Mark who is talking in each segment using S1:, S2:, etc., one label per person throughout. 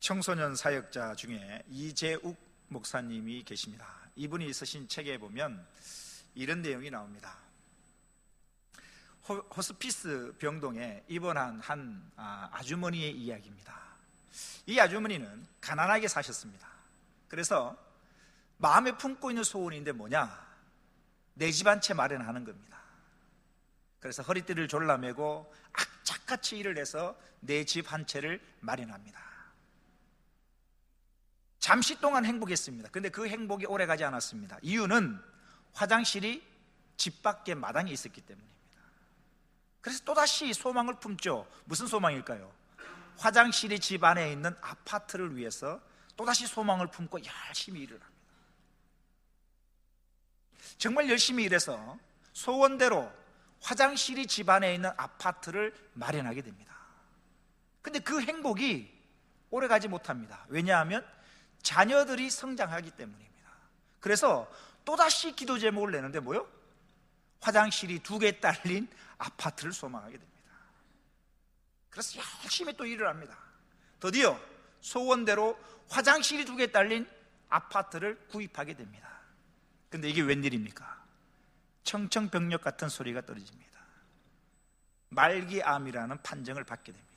S1: 청소년 사역자 중에 이재욱 목사님이 계십니다. 이분이 쓰신 책에 보면 이런 내용이 나옵니다. 호스피스 병동에 입원한 한 아주머니의 이야기입니다. 이 아주머니는 가난하게 사셨습니다. 그래서 마음에 품고 있는 소원인데 뭐냐? 내 집 한 채 마련하는 겁니다. 그래서 허리띠를 졸라매고 악착같이 일을 해서 내 집 한 채를 마련합니다. 잠시 동안 행복했습니다. 근데 그 행복이 오래가지 않았습니다. 이유는 화장실이 집 밖에 마당에 있었기 때문입니다. 그래서 또다시 소망을 품죠. 무슨 소망일까요? 화장실이 집 안에 있는 아파트를 위해서 또다시 소망을 품고 열심히 일을 합니다. 정말 열심히 일해서 소원대로 화장실이 집 안에 있는 아파트를 마련하게 됩니다. 근데 그 행복이 오래가지 못합니다. 왜냐하면 자녀들이 성장하기 때문입니다. 그래서 또다시 기도 제목을 내는데 뭐요? 화장실이 2개 딸린 아파트를 소망하게 됩니다. 그래서 열심히 또 일을 합니다. 드디어 소원대로 화장실이 2개 딸린 아파트를 구입하게 됩니다. 근데 이게 웬일입니까? 청청병력 같은 소리가 떨어집니다. 말기암이라는 판정을 받게 됩니다.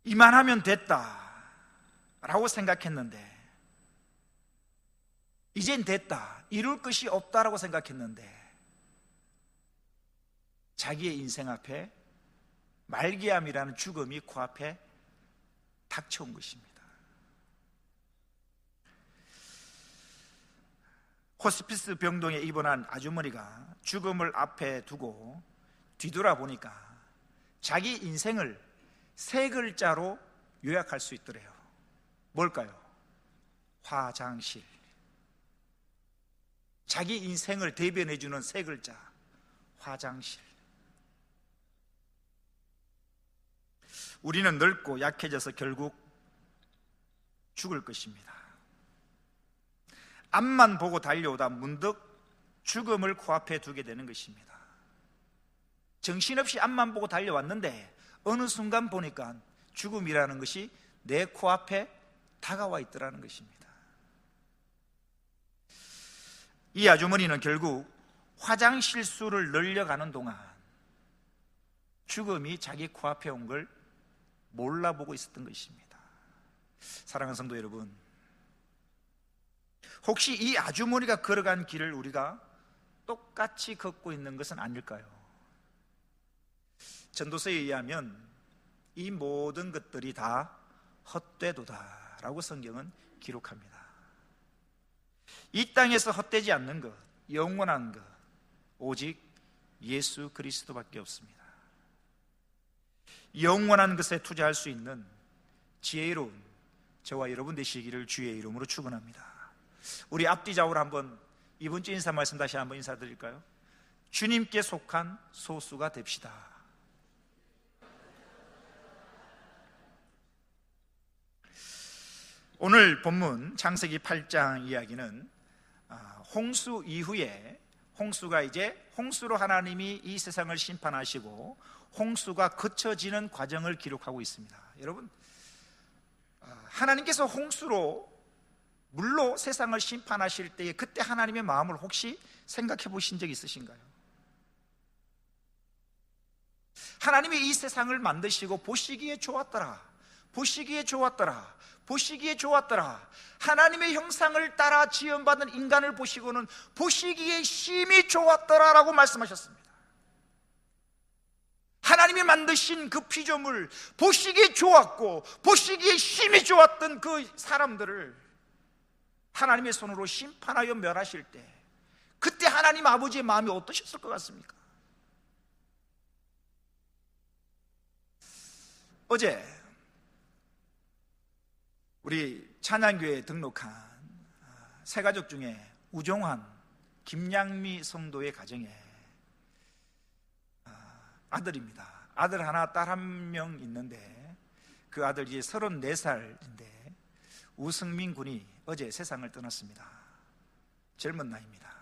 S1: 이만하면 됐다라고 생각했는데, 이젠 됐다, 이룰 것이 없다라고 생각했는데, 자기의 인생 앞에 말기암이라는 죽음이 코앞에 닥쳐온 것입니다. 호스피스 병동에 입원한 아주머니가 죽음을 앞에 두고 뒤돌아보니까 자기 인생을 3글자로 요약할 수 있더래요. 뭘까요? 화장실. 자기 인생을 대변해주는 3글자, 화장실. 우리는 늙고 약해져서 결국 죽을 것입니다. 앞만 보고 달려오다 문득 죽음을 코앞에 두게 되는 것입니다. 정신없이 앞만 보고 달려왔는데 어느 순간 보니까 죽음이라는 것이 내 코앞에 다가와 있더라는 것입니다. 이 아주머니는 결국 화장실 수를 늘려가는 동안 죽음이 자기 코앞에 온 걸 몰라보고 있었던 것입니다. 사랑하는 성도 여러분, 혹시 이 아주머니가 걸어간 길을 우리가 똑같이 걷고 있는 것은 아닐까요? 전도서에 의하면 이 모든 것들이 다 헛되도다 라고 성경은 기록합니다. 이 땅에서 헛되지 않는 것, 영원한 것, 오직 예수 그리스도밖에 없습니다. 영원한 것에 투자할 수 있는 지혜로운 저와 여러분 되시기를 주의 이름으로 축원합니다. 우리 앞뒤 좌우로 한번 이번 주 인사 말씀 다시 한번 인사드릴까요? 주님께 속한 소수가 됩시다. 오늘 본문 창세기 8장 이야기는 홍수 이후에 홍수로 하나님이 이 세상을 심판하시고 홍수가 그쳐지는 과정을 기록하고 있습니다. 여러분, 하나님께서 홍수로 물로 세상을 심판하실 때에 그때 하나님의 마음을 혹시 생각해 보신 적 있으신가요? 하나님이 이 세상을 만드시고 보시기에 좋았더라, 보시기에 좋았더라, 보시기에 좋았더라. 하나님의 형상을 따라 지음받은 인간을 보시고는 보시기에 심히 좋았더라 라고 말씀하셨습니다. 하나님이 만드신 그 피조물, 보시기에 좋았고 보시기에 심히 좋았던 그 사람들을 하나님의 손으로 심판하여 멸하실 때 그때 하나님 아버지의 마음이 어떠셨을 것 같습니까? 어제 우리 찬양교회에 등록한 세 가족 중에 우종환, 김양미 성도의 가정에 아들입니다. 아들 하나, 딸 1명 있는데 그 아들 이제 34살인데 우승민 군이 어제 세상을 떠났습니다. 젊은 나이입니다.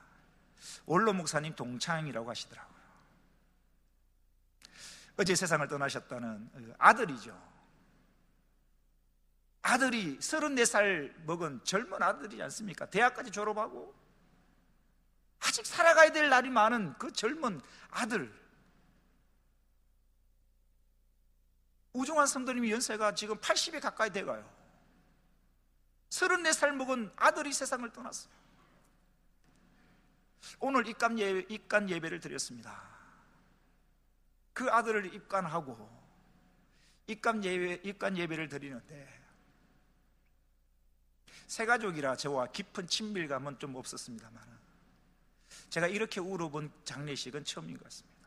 S1: 원로 목사님 동창이라고 하시더라고요. 어제 세상을 떠나셨다는 아들이죠. 아들이 34살 먹은 젊은 아들이지 않습니까? 대학까지 졸업하고 아직 살아가야 될 날이 많은 그 젊은 아들. 우종환 성도님이 연세가 지금 80에 가까이 돼가요. 34살 먹은 아들이 세상을 떠났어요. 오늘 입간 예배를 드렸습니다. 그 아들을 입간하고 입간 예배를 드리는데 새가족이라 저와 깊은 친밀감은 좀 없었습니다만 제가 이렇게 울어본 장례식은 처음인 것 같습니다.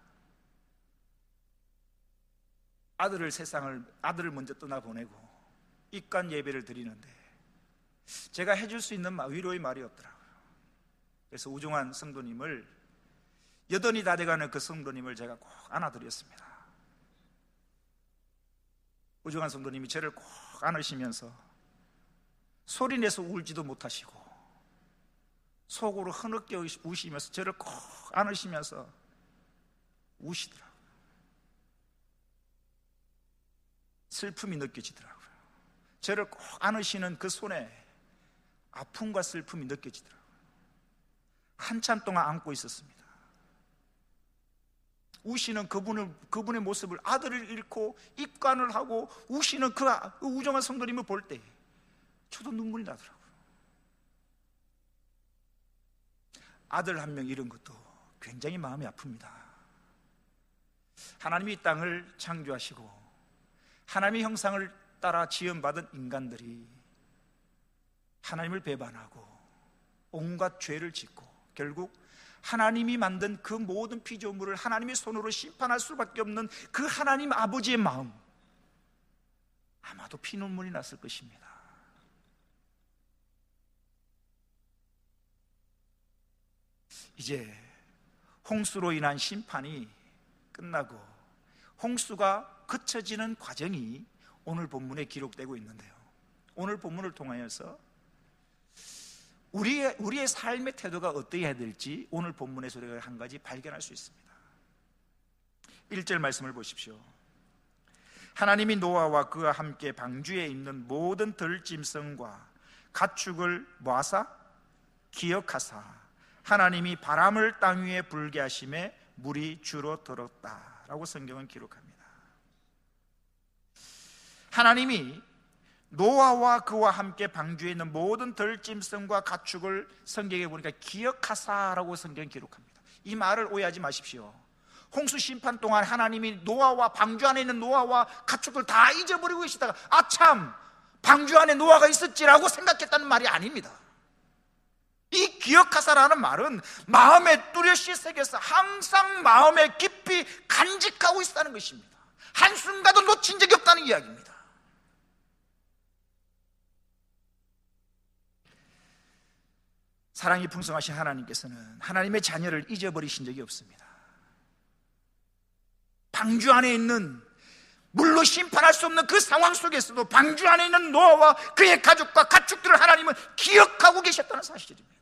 S1: 아들을 먼저 떠나보내고 입간 예배를 드리는데 제가 해줄 수 있는 위로의 말이 없더라고요. 그래서 우종환 성도님을, 여든이 다 돼가는 그 성도님을 제가 꼭 안아드렸습니다. 우종환 성도님이 저를 꼭 안으시면서 소리내서 울지도 못하시고 속으로 흐느껴 우시면서 저를 꼭 안으시면서 우시더라고요. 슬픔이 느껴지더라고요. 저를 꼭 안으시는 그 손에 아픔과 슬픔이 느껴지더라고요. 한참 동안 안고 있었습니다. 우시는 그분의 모습을, 아들을 잃고 입관을 하고 우시는 그 우정한 성도님을 볼 때 저도 눈물이 나더라고요. 아들 한 명 잃은 것도 굉장히 마음이 아픕니다. 하나님이 이 땅을 창조하시고 하나님의 형상을 따라 지음받은 인간들이 하나님을 배반하고 온갖 죄를 짓고 결국 하나님이 만든 그 모든 피조물을 하나님의 손으로 심판할 수밖에 없는 그 하나님 아버지의 마음, 아마도 피눈물이 났을 것입니다. 이제 홍수로 인한 심판이 끝나고 홍수가 그쳐지는 과정이 오늘 본문에 기록되고 있는데요, 오늘 본문을 통하여서 우리의 삶의 태도가 어떠해야 될지 오늘 본문에서 우리가 한 가지 발견할 수 있습니다. 1절 말씀을 보십시오. 하나님이 노아와 그와 함께 방주에 있는 모든 들짐승과 가축을 모아사 기억하사 하나님이 바람을 땅 위에 불게 하심에 물이 주로 들었다라고 성경은 기록합니다. 하나님이 노아와 그와 함께 방주에 있는 모든 들짐승과 가축을 성경에 보니까 기억하사라고 성경이 기록합니다. 이 말을 오해하지 마십시오. 홍수 심판 동안 하나님이 노아와 방주 안에 있는 노아와 가축을 다 잊어버리고 계시다가 아참 방주 안에 노아가 있었지라고 생각했다는 말이 아닙니다. 이 기억하사라는 말은 마음에 뚜렷이 새겨서 항상 마음에 깊이 간직하고 있다는 것입니다. 한순간도 놓친 적이 없다는 이야기입니다. 사랑이 풍성하신 하나님께서는 하나님의 자녀를 잊어버리신 적이 없습니다. 방주 안에 있는, 물로 심판할 수 없는 그 상황 속에서도 방주 안에 있는 노아와 그의 가족과 가축들을 하나님은 기억하고 계셨다는 사실입니다.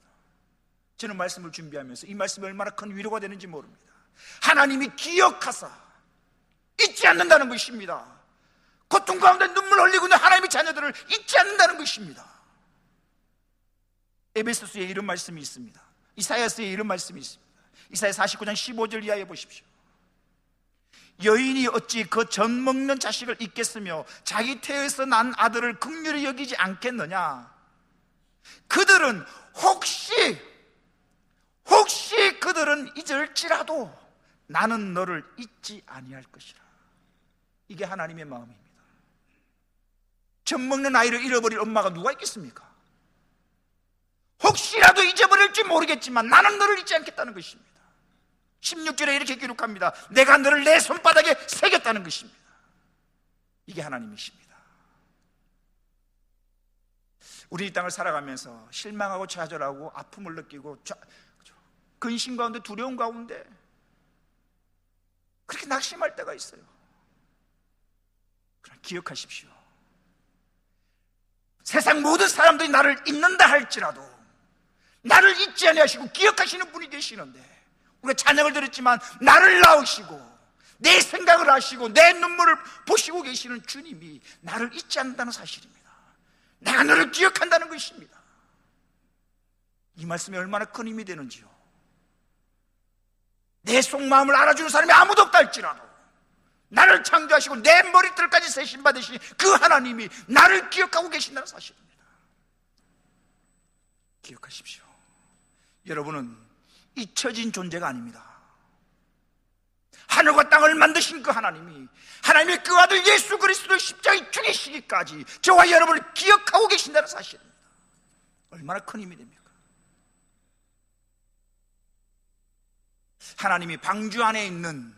S1: 저는 말씀을 준비하면서 이 말씀이 얼마나 큰 위로가 되는지 모릅니다. 하나님이 기억하사 잊지 않는다는 것입니다. 고통 가운데 눈물 흘리고 있는 하나님의 자녀들을 잊지 않는다는 것입니다. 에베소서에 이런 말씀이 있습니다. 이사야서에 이런 말씀이 있습니다. 이사야 49장 15절 이하에 보십시오. 여인이 어찌 그 젖 먹는 자식을 잊겠으며 자기 태에서 난 아들을 긍휼히 여기지 않겠느냐. 그들은 혹시 그들은 잊을지라도 나는 너를 잊지 아니할 것이라. 이게 하나님의 마음입니다. 젖 먹는 아이를 잃어버릴 엄마가 누가 있겠습니까? 혹시라도 잊어버릴지 모르겠지만 나는 너를 잊지 않겠다는 것입니다. 16절에 이렇게 기록합니다. 내가 너를 내 손바닥에 새겼다는 것입니다. 이게 하나님이십니다. 우리 이 땅을 살아가면서 실망하고 좌절하고 아픔을 느끼고 근심 가운데 두려움 가운데 그렇게 낙심할 때가 있어요. 그러나 기억하십시오. 세상 모든 사람들이 나를 잊는다 할지라도 나를 잊지 아니하시고 기억하시는 분이 계시는데, 우리가 찬양을 드렸지만 나를 낳으시고 내 생각을 하시고 내 눈물을 보시고 계시는 주님이 나를 잊지 않는다는 사실입니다. 내가 너를 기억한다는 것입니다. 이 말씀이 얼마나 큰 힘이 되는지요. 내 속마음을 알아주는 사람이 아무도 없다 할지라도 나를 창조하시고 내 머리털까지 세신 받으신 그 하나님이 나를 기억하고 계신다는 사실입니다. 기억하십시오. 여러분은 잊혀진 존재가 아닙니다. 하늘과 땅을 만드신 그 하나님이, 하나님의 그 아들 예수 그리스도를 십자가에 죽이시기까지 저와 여러분을 기억하고 계신다는 사실입니다. 얼마나 큰 힘이 됩니까? 하나님이 방주 안에 있는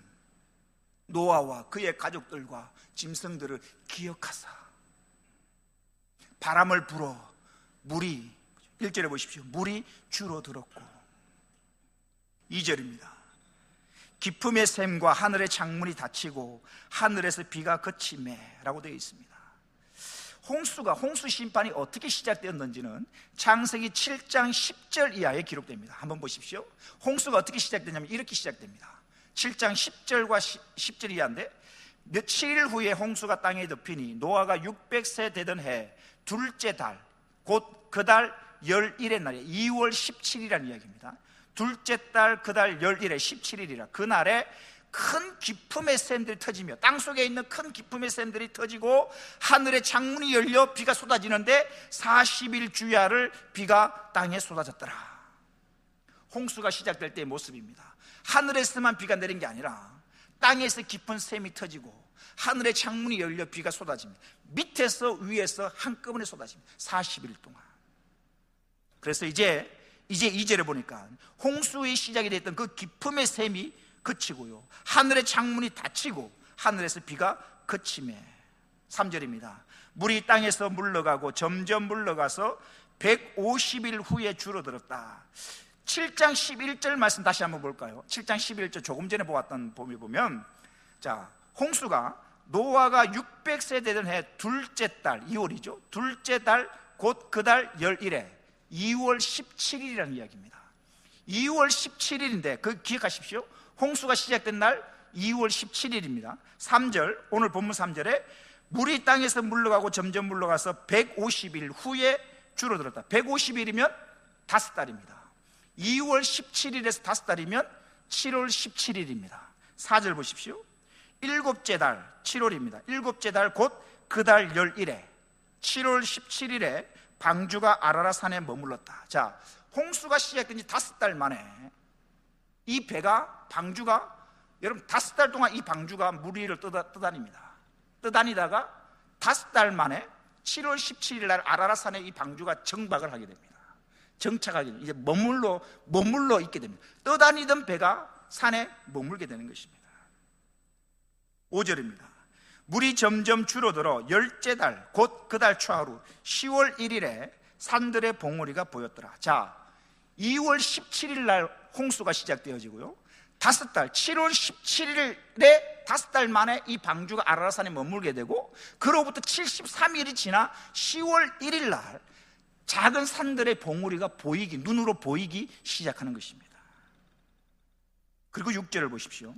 S1: 노아와 그의 가족들과 짐승들을 기억하사 바람을 불어 물이, 1절에 보십시오, 물이 줄어들었고, 2절입니다. 기품의 샘과 하늘의 창문이 닫히고 하늘에서 비가 그치매 라고 되어 있습니다. 홍수 심판이 어떻게 시작되었는지는 창세기 7장 10절 이하에 기록됩니다. 한번 보십시오. 홍수가 어떻게 시작되냐면 이렇게 시작됩니다. 7장 10절과 10절 이하인데, 며칠 후에 홍수가 땅에 덮이니 노아가 600세 되던 해 둘째 달, 곧 그 달 11의 날에 2월 17일이라는 이야기입니다. 둘째 달 그 달 11일에 17일이라 그날에 큰 기품의 샘들이 터지며, 땅속에 있는 큰 기품의 샘들이 터지고 하늘의 창문이 열려 비가 쏟아지는데 40일 주야를 비가 땅에 쏟아졌더라. 홍수가 시작될 때의 모습입니다. 하늘에서만 비가 내린 게 아니라 땅에서 깊은 샘이 터지고 하늘의 창문이 열려 비가 쏟아집니다. 밑에서 위에서 한꺼번에 쏟아집니다. 40일 동안. 그래서 이제 2절에 보니까 홍수의 시작이 됐던 그 기품의 샘이 그치고요, 하늘의 창문이 닫히고 하늘에서 비가 그치매. 3절입니다. 물이 땅에서 물러가고 점점 물러가서 150일 후에 줄어들었다. 7장 11절 말씀 다시 한번 볼까요? 7장 11절 조금 전에 보았던 봄에 보면, 자, 홍수가 노아가 600세 되던 해 둘째 달 2월이죠. 둘째 달 곧 그 달 11일에 2월 17일이라는 이야기입니다. 2월 17일인데 그 기억하십시오. 홍수가 시작된 날 2월 17일입니다. 3절, 오늘 본문 3절에 물이 땅에서 물러가고 점점 물러가서 150일 후에 줄어들었다. 150일이면 5달입니다. 2월 17일에서 5달이면 7월 17일입니다. 4절 보십시오. 일곱째 달 7월입니다. 일곱째 달 곧 그 달 11일에 7월 17일에 방주가 아라라산에 머물렀다. 자, 홍수가 시작된 지 5달 만에 이 배가, 방주가, 여러분 5달 동안 이 방주가 물 위를 떠다닙니다. 떠다니다가 5달 만에 7월 17일 날 아라라산에 이 방주가 정박을 하게 됩니다. 정착하게 됩니다. 이제 머물러 있게 됩니다. 떠다니던 배가 산에 머물게 되는 것입니다. 5절입니다. 물이 점점 줄어들어 10째 달, 곧 그 달 초하루 10월 1일에 산들의 봉우리가 보였더라. 자, 2월 17일 날 홍수가 시작되어지고요, 5달, 7월 17일에 5달 만에 이 방주가 아라라산에 머물게 되고, 그로부터 73일이 지나 10월 1일 날 작은 산들의 봉우리가 눈으로 보이기 시작하는 것입니다. 그리고 6절을 보십시오.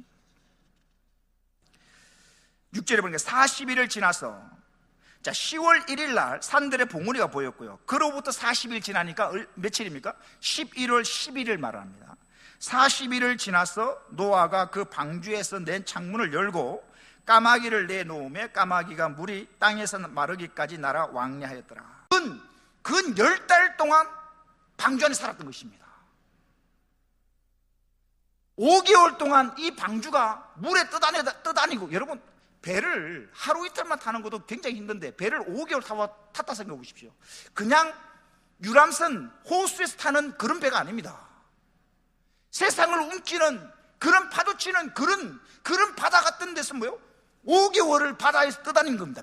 S1: 6절에 보니까 40일을 지나서, 자, 10월 1일 날 산들의 봉우리가 보였고요, 그로부터 40일 지나니까 며칠입니까? 11월 11일 말합니다. 40일을 지나서 노아가 그 방주에서 낸 창문을 열고 까마귀를 내놓으며 까마귀가 물이 땅에서 마르기까지 날아 왕래하였더라. 근 10달 동안 방주 안에 살았던 것입니다. 5개월 동안 이 방주가 물에 떠다니고, 여러분 배를 하루 이틀만 타는 것도 굉장히 힘든데 배를 5개월 탔다 생각해 보십시오. 그냥 유람선 호수에서 타는 그런 배가 아닙니다. 세상을 움키는 그런 파도치는 그런 바다 같은 데서 5개월을 바다에서 떠다닌 겁니다.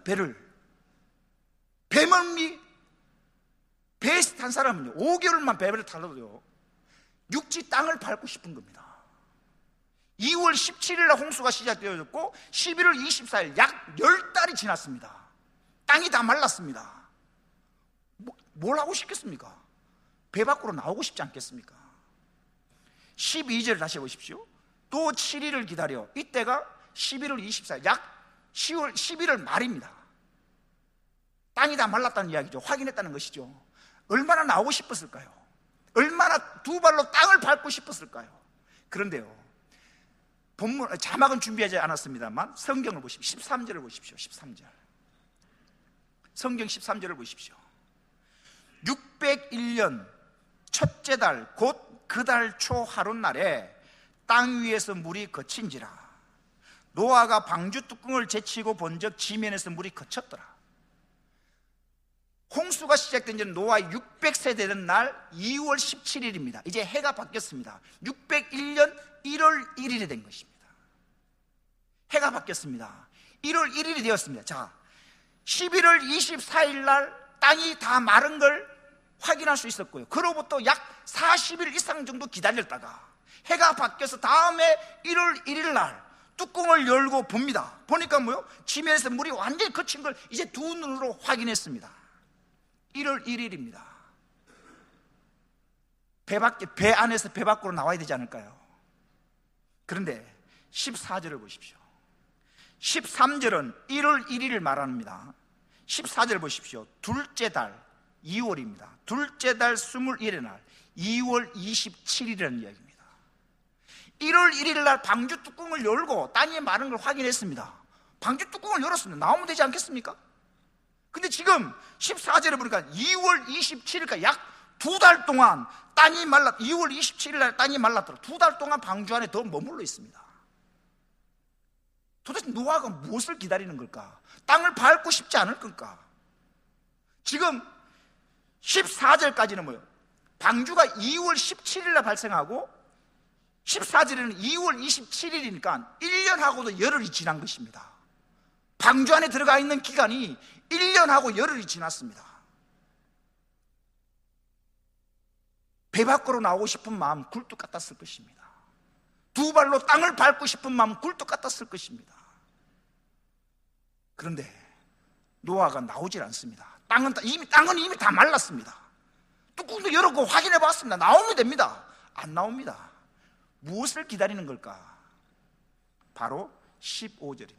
S1: 배멀미 배에서 탄 사람은요 5개월만 배를 타도요 육지 땅을 밟고 싶은 겁니다. 2월 17일 날 홍수가 시작되어졌고 11월 24일 약 10달이 지났습니다. 땅이 다 말랐습니다. 뭘 하고 싶겠습니까? 배 밖으로 나오고 싶지 않겠습니까? 12절을 다시 보십시오. 또 7일을 기다려, 이때가 11월 24일, 약 10월 11월 말입니다. 땅이 다 말랐다는 이야기죠. 확인했다는 것이죠. 얼마나 나오고 싶었을까요? 얼마나 두 발로 땅을 밟고 싶었을까요? 그런데요, 본문 자막은 준비하지 않았습니다만 성경을 보십시오. 13절을 보십시오. 13절. 성경 13절을 보십시오. 601년 첫째 달 곧 그 달 초 하룻날에 땅 위에서 물이 거친지라. 노아가 방주 뚜껑을 제치고 본즉 지면에서 물이 거쳤더라. 홍수가 시작된 지는 노아 600세 되는 날 2월 17일입니다. 이제 해가 바뀌었습니다. 601년 1월 1일이 된 것입니다. 해가 바뀌었습니다. 1월 1일이 되었습니다. 자, 11월 24일 날 땅이 다 마른 걸 확인할 수 있었고요. 그로부터 약 40일 이상 정도 기다렸다가 해가 바뀌어서 다음에 1월 1일 날 뚜껑을 열고 봅니다. 보니까 뭐요? 지면에서 물이 완전히 거친 걸 이제 두 눈으로 확인했습니다. 1월 1일입니다. 배 안에서 배 밖으로 나와야 되지 않을까요? 그런데 14절을 보십시오. 13절은 1월 1일을 말합니다. 14절 보십시오. 둘째 달 2월입니다. 둘째 달 21일의 날 2월 27일이라는 이야기입니다. 1월 1일 날 방주 뚜껑을 열고 땅이 마른 걸 확인했습니다. 방주 뚜껑을 열었습니다. 나오면 되지 않겠습니까? 근데 지금 14절에 보니까 2월 27일까지 약 두 달 동안 땅이 2월 27일 날 땅이 말랐더라. 두 달 동안 방주 안에 더 머물러 있습니다. 도대체 노아가 무엇을 기다리는 걸까? 땅을 밟고 싶지 않을 걸까? 지금 14절까지는 뭐예요? 방주가 2월 17일 날 발생하고 14절에는 2월 27일이니까 1년하고도 열흘이 지난 것입니다. 방주 안에 들어가 있는 기간이 1년하고 열흘이 지났습니다. 배 밖으로 나오고 싶은 마음 굴뚝 같았을 것입니다. 두 발로 땅을 밟고 싶은 마음 굴뚝 같았을 것입니다. 그런데 노아가 나오질 않습니다. 땅은 이미 다 말랐습니다. 뚜껑도 열었고 확인해 봤습니다. 나오면 됩니다. 안 나옵니다. 무엇을 기다리는 걸까? 바로 15절입니다.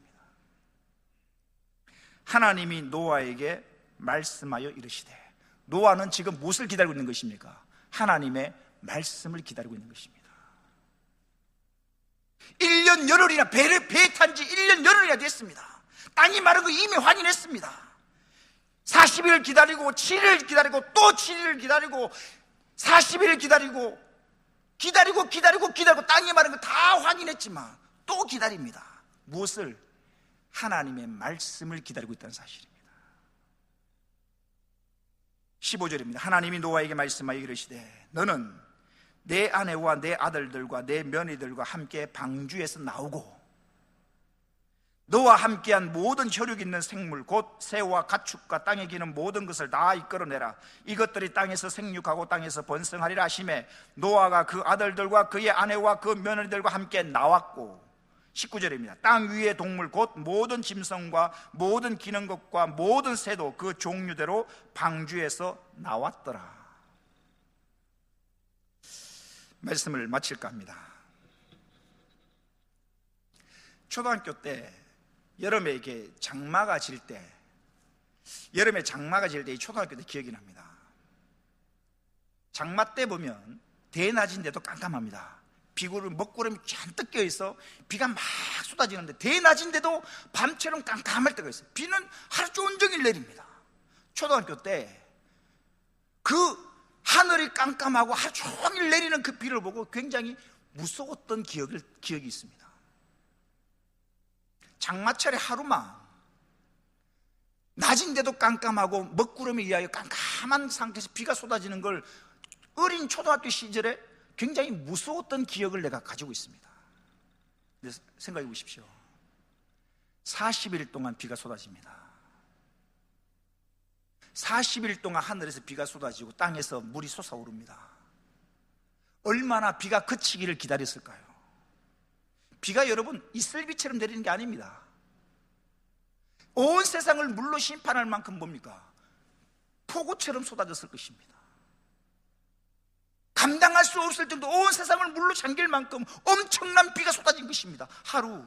S1: 하나님이 노아에게 말씀하여 이르시되. 노아는 지금 무엇을 기다리고 있는 것입니까? 하나님의 말씀을 기다리고 있는 것입니다. 1년 열흘이나 배에 탄 지 1년 열흘이나 됐습니다. 땅이 마른 거 이미 확인했습니다. 40일 기다리고 7일 기다리고 또 7일 기다리고 40일 기다리고 땅이 마른 거 다 확인했지만 또 기다립니다. 무엇을? 하나님의 말씀을 기다리고 있다는 사실입니다. 15절입니다. 하나님이 노아에게 말씀하여 이르시되 너는 내 아내와 내 아들들과 내 며느리들과 함께 방주에서 나오고 너와 함께한 모든 혈육 있는 생물 곧 새와 가축과 땅에 기는 모든 것을 다 이끌어내라. 이것들이 땅에서 생육하고 땅에서 번성하리라 하시매 노아가 그 아들들과 그의 아내와 그 며느리들과 함께 나왔고 19절입니다. 땅 위의 동물 곧 모든 짐승과 모든 기는 것과 모든 새도 그 종류대로 방주에서 나왔더라. 말씀을 마칠까 합니다. 초등학교 때 여름에 이렇게 장마가 질 때 이 초등학교 때 기억이 납니다. 장마 때 보면 대낮인데도 깜깜합니다. 비구름 먹구름이 잔뜩 껴있어 비가 막 쏟아지는데 대낮인데도 밤처럼 깜깜할 때가 있어요. 비는 하루 종일 내립니다. 초등학교 때 그 하늘이 깜깜하고 하루 종일 내리는 그 비를 보고 굉장히 무서웠던 기억이 있습니다. 장마철의 하루만 낮인데도 깜깜하고 먹구름에 의하여 깜깜한 상태에서 비가 쏟아지는 걸 어린 초등학교 시절에 굉장히 무서웠던 기억을 내가 가지고 있습니다. 근데 생각해 보십시오. 40일 동안 비가 쏟아집니다. 40일 동안 하늘에서 비가 쏟아지고 땅에서 물이 솟아오릅니다. 얼마나 비가 그치기를 기다렸을까요? 비가 여러분 이슬비처럼 내리는 게 아닙니다. 온 세상을 물로 심판할 만큼 뭡니까? 폭우처럼 쏟아졌을 것입니다. 감당할 수 없을 정도 온 세상을 물로 잠길 만큼 엄청난 비가 쏟아진 것입니다. 하루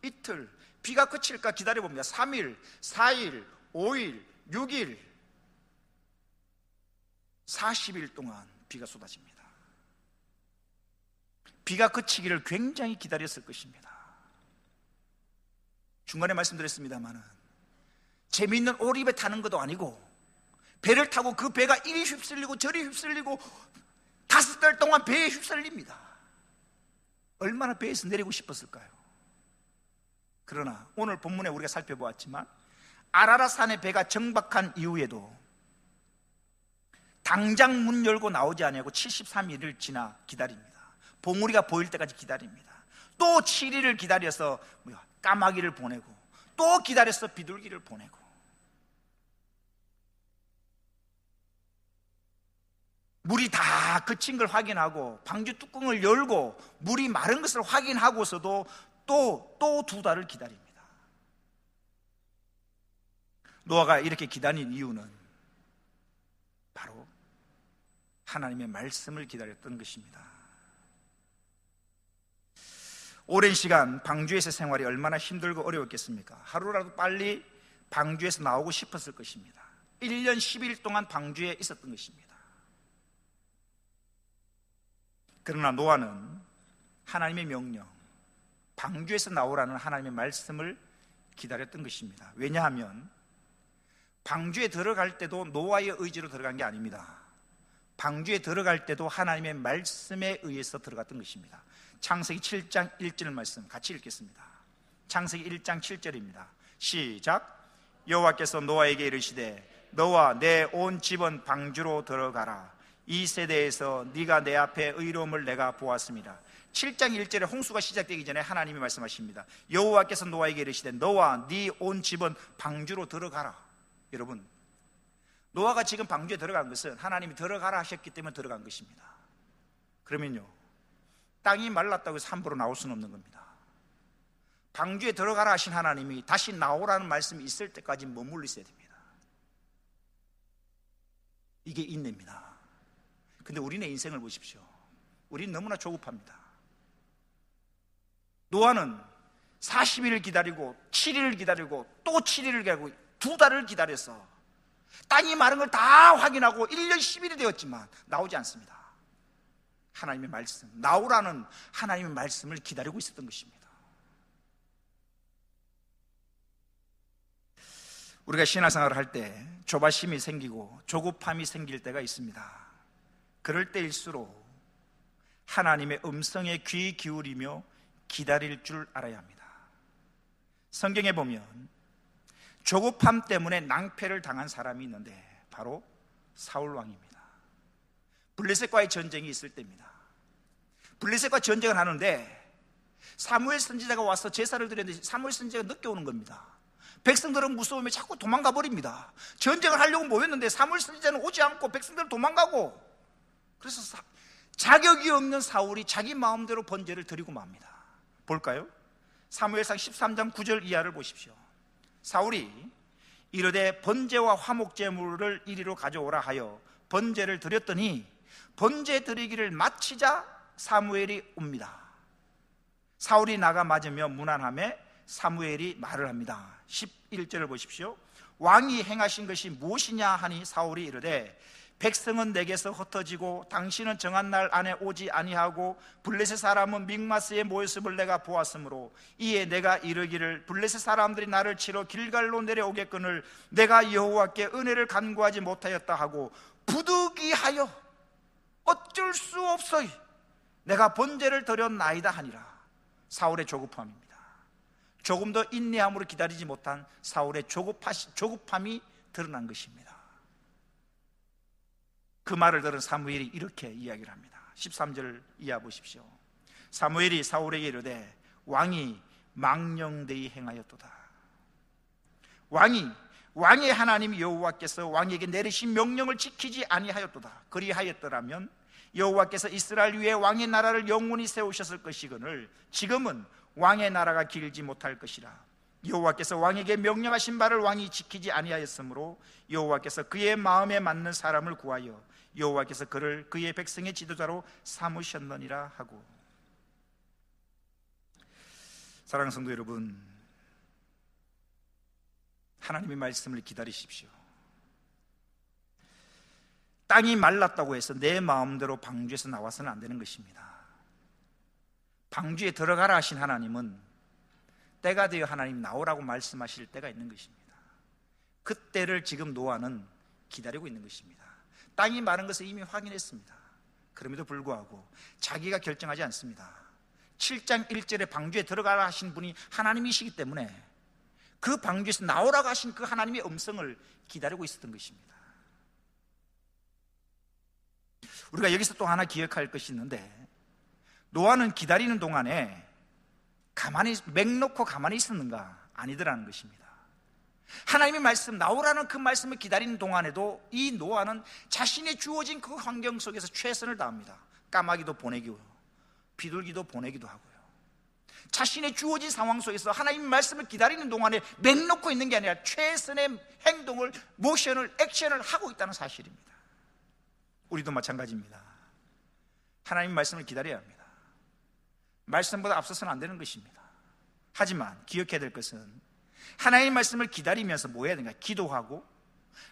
S1: 이틀, 비가 그칠까 기다려봅니다. 3일, 4일, 5일, 6일, 40일 동안 비가 쏟아집니다. 비가 그치기를 굉장히 기다렸을 것입니다. 중간에 말씀드렸습니다마는 재미있는 오리배 타는 것도 아니고 배를 타고 그 배가 이리 휩쓸리고 저리 휩쓸리고 5달 동안 배에 휩쓸립니다. 얼마나 배에서 내리고 싶었을까요? 그러나 오늘 본문에 우리가 살펴보았지만 아라랏산의 배가 정박한 이후에도 당장 문 열고 나오지 아니하고 73일을 지나 기다립니다. 봉우리가 보일 때까지 기다립니다. 또 7일을 기다려서 까마귀를 보내고 또 기다려서 비둘기를 보내고 물이 다 그친 걸 확인하고 방주 뚜껑을 열고 물이 마른 것을 확인하고서도 또 2달을 기다립니다. 노아가 이렇게 기다린 이유는 바로 하나님의 말씀을 기다렸던 것입니다. 오랜 시간 방주에서 생활이 얼마나 힘들고 어려웠겠습니까? 하루라도 빨리 방주에서 나오고 싶었을 것입니다. 1년 10일 동안 방주에 있었던 것입니다. 그러나 노아는 하나님의 명령, 방주에서 나오라는 하나님의 말씀을 기다렸던 것입니다. 왜냐하면 방주에 들어갈 때도 노아의 의지로 들어간 게 아닙니다. 방주에 들어갈 때도 하나님의 말씀에 의해서 들어갔던 것입니다. 창세기 7장 1절 말씀 같이 읽겠습니다. 창세기 1장 7절입니다. 시작. 여호와께서 노아에게 이르시되 너와 내 온 집은 방주로 들어가라. 이 세대에서 네가 내 앞에 의로움을 내가 보았습니다. 7장 1절에 홍수가 시작되기 전에 하나님이 말씀하십니다. 여호와께서 노아에게 이르시되 너와 네 온 집은 방주로 들어가라. 여러분, 노아가 지금 방주에 들어간 것은 하나님이 들어가라 하셨기 때문에 들어간 것입니다. 그러면요, 땅이 말랐다고 해서 함부로 나올 수는 없는 겁니다. 방주에 들어가라 하신 하나님이 다시 나오라는 말씀이 있을 때까지 머물러 있어야 됩니다. 이게 인내입니다. 근데 우리네 인생을 보십시오. 우리는 너무나 조급합니다. 노아는 40일을 기다리고 7일을 기다리고 또 7일을 기다리고 2달을 기다려서 땅이 마른 걸 다 확인하고 1년 10일이 되었지만 나오지 않습니다. 하나님의 말씀, 나오라는 하나님의 말씀을 기다리고 있었던 것입니다. 우리가 신앙생활을 할 때 조바심이 생기고 조급함이 생길 때가 있습니다. 그럴 때일수록 하나님의 음성에 귀 기울이며 기다릴 줄 알아야 합니다. 성경에 보면 조급함 때문에 낭패를 당한 사람이 있는데 바로 사울 왕입니다. 블레셋과의 전쟁이 있을 때입니다. 블레셋과 전쟁을 하는데 사무엘 선지자가 와서 제사를 드렸는데 사무엘 선지자가 늦게 오는 겁니다. 백성들은 무서움에 자꾸 도망가 버립니다. 전쟁을 하려고 모였는데 사무엘 선지자는 오지 않고 백성들은 도망가고, 그래서 자격이 없는 사울이 자기 마음대로 번제를 드리고 맙니다. 볼까요? 사무엘상 13장 9절 이하를 보십시오. 사울이 이르되 번제와 화목제물을 이리로 가져오라 하여 번제를 드렸더니 번제 드리기를 마치자 사무엘이 옵니다. 사울이 나가 맞으며 무난함에 사무엘이 말을 합니다. 11절을 보십시오. 왕이 행하신 것이 무엇이냐 하니 사울이 이르되 백성은 내게서 흩어지고 당신은 정한 날 안에 오지 아니하고 블레셋 사람은 믹마스에 모였음을 내가 보았으므로 이에 내가 이르기를 블레셋 사람들이 나를 치러 길갈로 내려오겠거늘 내가 여호와께 은혜를 간구하지 못하였다 하고 부득이하여 어쩔 수 없어이 내가 번제를 드렸나이다 하니라. 사울의 조급함입니다. 조금 더 인내함으로 기다리지 못한 사울의 조급함이 드러난 것입니다. 그 말을 들은 사무엘이 이렇게 이야기를 합니다. 13절 이하 보십시오. 사무엘이 사울에게 이르되 왕이 망령되이 행하였도다. 왕의 하나님 여호와께서 왕에게 내리신 명령을 지키지 아니하였도다. 그리하였더라면 여호와께서 이스라엘 위에 왕의 나라를 영원히 세우셨을 것이거늘 지금은 왕의 나라가 길지 못할 것이라. 여호와께서 왕에게 명령하신 바를 왕이 지키지 아니하였으므로 여호와께서 그의 마음에 맞는 사람을 구하여 여호와께서 그를 그의 백성의 지도자로 삼으셨느니라 하고, 사랑하는 성도 여러분, 하나님의 말씀을 기다리십시오. 땅이 말랐다고 해서 내 마음대로 방주에서 나와서는 안 되는 것입니다. 방주에 들어가라 하신 하나님은 때가 되어 하나님 나오라고 말씀하실 때가 있는 것입니다. 그 때를 지금 노아는 기다리고 있는 것입니다. 땅이 마른 것을 이미 확인했습니다. 그럼에도 불구하고 자기가 결정하지 않습니다. 7장 1절에 방주에 들어가라 하신 분이 하나님이시기 때문에 그 방주에서 나오라고 하신 그 하나님의 음성을 기다리고 있었던 것입니다. 우리가 여기서 또 하나 기억할 것이 있는데, 노아는 기다리는 동안에 맥 놓고 가만히 있었는가? 아니더라는 것입니다. 하나님의 말씀, 나오라는 그 말씀을 기다리는 동안에도 이 노아는 자신의 주어진 그 환경 속에서 최선을 다합니다. 까마귀도 보내기고 비둘기도 보내기도 하고요. 자신의 주어진 상황 속에서 하나님의 말씀을 기다리는 동안에 맥 놓고 있는 게 아니라 최선의 행동을, 모션을, 액션을 하고 있다는 사실입니다. 우리도 마찬가지입니다. 하나님의 말씀을 기다려야 합니다. 말씀보다 앞서서는 안 되는 것입니다. 하지만 기억해야 될 것은 하나님의 말씀을 기다리면서 뭐 해야 되는가? 기도하고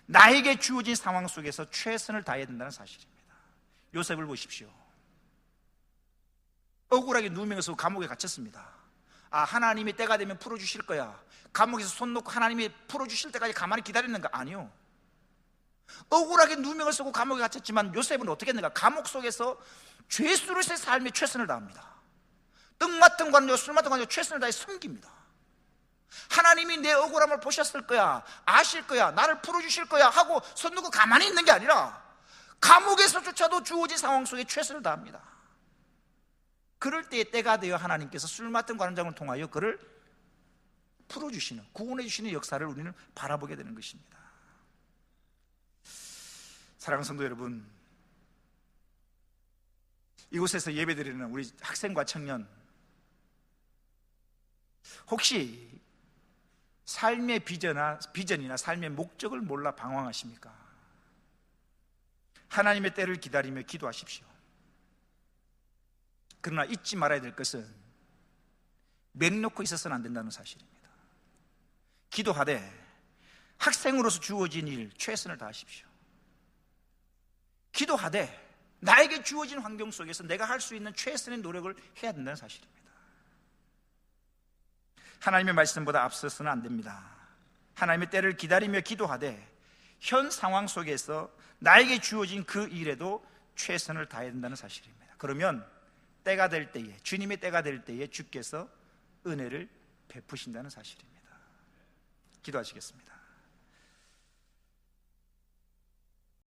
S1: 나에게 주어진 상황 속에서 최선을 다해야 된다는 사실입니다. 요셉을 보십시오. 억울하게 누우면서 감옥에 갇혔습니다. 하나님이 때가 되면 풀어주실 거야. 감옥에서 손 놓고 하나님이 풀어주실 때까지 가만히 기다렸는가? 아니요. 억울하게 누명을 쓰고 감옥에 갇혔지만 요셉은 어떻게 했는가? 감옥 속에서 죄수로서의 삶에 최선을 다합니다. 떡 맡은 관료, 술 맡은 관료 최선을 다해 섬깁니다. 하나님이 내 억울함을 보셨을 거야, 아실 거야, 나를 풀어주실 거야 하고 손 놓고 가만히 있는 게 아니라 감옥에서조차도 주어진 상황 속에 최선을 다합니다. 그럴 때에 때가 되어 하나님께서 술 맡은 관장을 통하여 그를 풀어주시는, 구원해주시는 역사를 우리는 바라보게 되는 것입니다. 사랑하는 성도 여러분, 이곳에서 예배드리는 우리 학생과 청년, 혹시 삶의 비전이나 삶의 목적을 몰라 방황하십니까? 하나님의 때를 기다리며 기도하십시오. 그러나 잊지 말아야 될 것은 맥 놓고 있어서는 안 된다는 사실입니다. 기도하되 학생으로서 주어진 일 최선을 다하십시오. 기도하되 나에게 주어진 환경 속에서 내가 할 수 있는 최선의 노력을 해야 된다는 사실입니다. 하나님의 말씀보다 앞서서는 안 됩니다. 하나님의 때를 기다리며 기도하되 현 상황 속에서 나에게 주어진 그 일에도 최선을 다해야 된다는 사실입니다. 그러면 때가 될 때에, 주님의 때가 될 때에 주께서 은혜를 베푸신다는 사실입니다. 기도하시겠습니다.